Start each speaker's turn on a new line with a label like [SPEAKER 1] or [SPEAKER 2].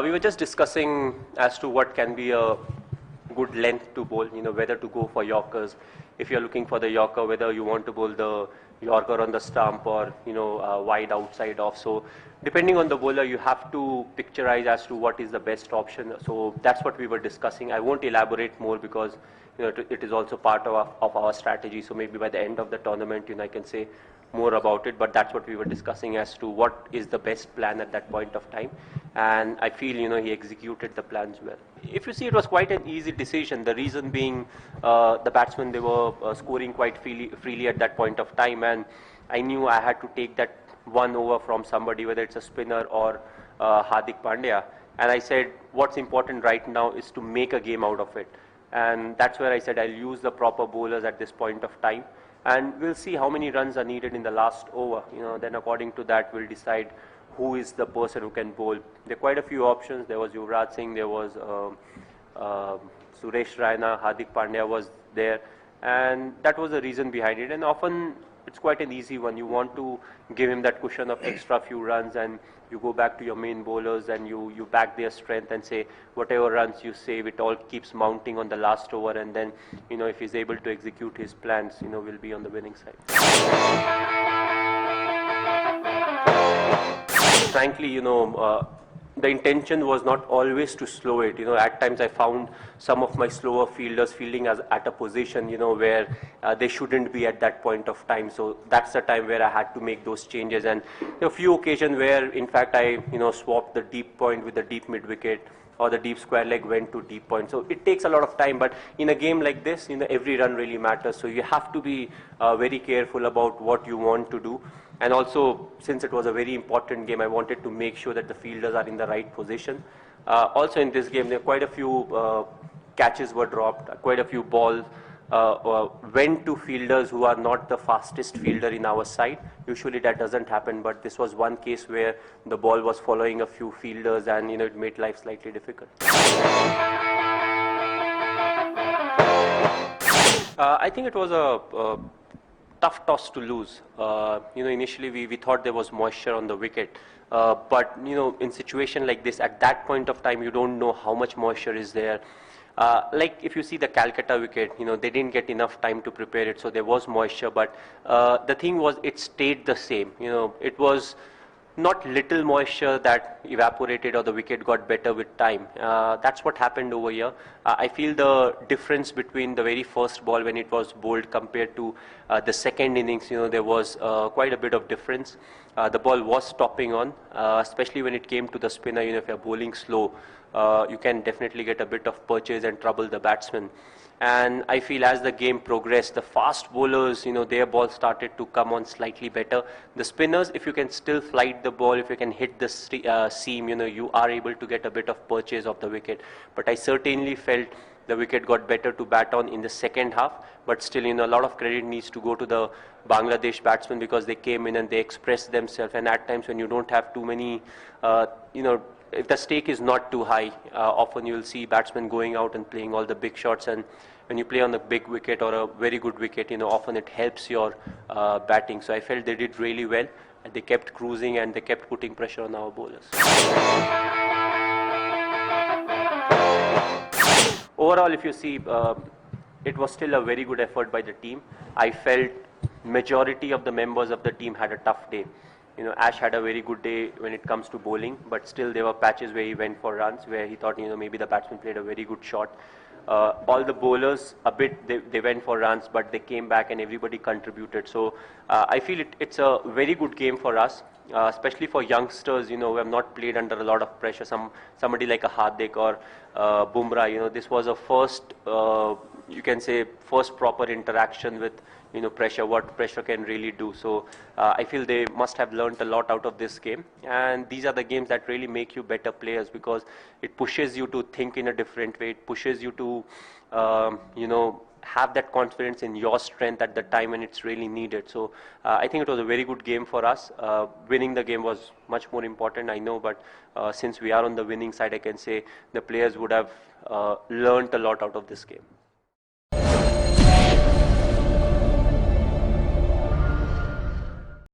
[SPEAKER 1] We were just discussing as to what can be a good length to bowl, whether to go for Yorkers. If you're looking for the Yorker, whether you want to bowl the Yorker on the stump or, wide outside off. So depending on the bowler, you have to picturize as to what is the best option. So that's what we were discussing. I won't elaborate more because, it is also part of our strategy. So maybe by the end of the tournament, I can say more about it, but that's what we were discussing as to what is the best plan at that point of time. And I feel, he executed the plans well. If you see, it was quite an easy decision. The reason being, the batsmen, they were scoring quite freely at that point of time, and I knew I had to take that one over from somebody, whether it's a spinner or Hardik Pandya. And I said, what's important right now is to make a game out of it. And that's where I said I'll use the proper bowlers at this point of time. And we'll see how many runs are needed in the last over. Then according to that, we'll decide who is the person who can bowl. There are quite a few options. There was Yuvraj Singh, there was Suresh Raina, Hardik Pandya was there. And that was the reason behind it. And often it's quite an easy one. You want to give him that cushion of extra few runs, and you go back to your main bowlers and you back their strength and say whatever runs you save, it all keeps mounting on the last over, and then if he's able to execute his plans, we'll be on the winning side. Frankly, the intention was not always to slow it. At times I found some of my slower fielders fielding at a position, where they shouldn't be at that point of time. So that's the time where I had to make those changes. And there were a few occasions where, in fact, I, swapped the deep point with the deep mid wicket, or the deep square leg went to deep point. So it takes a lot of time, but in a game like this, every run really matters. So you have to be very careful about what you want to do. And also, since it was a very important game, I wanted to make sure that the fielders are in the right position. Also in this game, there were quite a few catches were dropped, quite a few balls went to fielders who are not the fastest fielder in our side. Usually that doesn't happen, but this was one case where the ball was following a few fielders, and it made life slightly difficult. I think it was a tough toss to lose. Initially we thought there was moisture on the wicket, but in situation like this, at that point of time, you don't know how much moisture is there. Like if you see the Calcutta wicket, they didn't get enough time to prepare it, so there was moisture, but the thing was, it stayed the same. It was not little moisture that evaporated or the wicket got better with time. That's what happened over here. I feel the difference between the very first ball when it was bowled compared to the second innings, there was quite a bit of difference. The ball was stopping on, especially when it came to the spinner. If you're bowling slow, you can definitely get a bit of purchase and trouble the batsman. And I feel as the game progressed, the fast bowlers, their ball started to come on slightly better. The spinners, if you can still flight the ball, if you can hit the seam, you are able to get a bit of purchase of the wicket. But I certainly felt the wicket got better to bat on in the second half. But still, a lot of credit needs to go to the Bangladesh batsmen, because they came in and they expressed themselves. And at times when you don't have too many, if the stake is not too high, often you'll see batsmen going out and playing all the big shots, and when you play on the big wicket or a very good wicket, often it helps your batting. So I felt they did really well. They kept cruising and they kept putting pressure on our bowlers. Overall, if you see, it was still a very good effort by the team. I felt majority of the members of the team had a tough day. Ash had a very good day when it comes to bowling, but still there were patches where he went for runs, where he thought, maybe the batsman played a very good shot. All the bowlers, a bit, they went for runs, but they came back and everybody contributed. So I feel it's a very good game for us, especially for youngsters, who have not played under a lot of pressure. Somebody like a Hardik or Bumrah, this was a first, you can say, first proper interaction with pressure, what pressure can really do. So I feel they must have learned a lot out of this game. And these are the games that really make you better players, because it pushes you to think in a different way. It pushes you to, have that confidence in your strength at the time when it's really needed. So I think it was a very good game for us. Winning the game was much more important, I know, but since we are on the winning side, I can say the players would have learned a lot out of this game.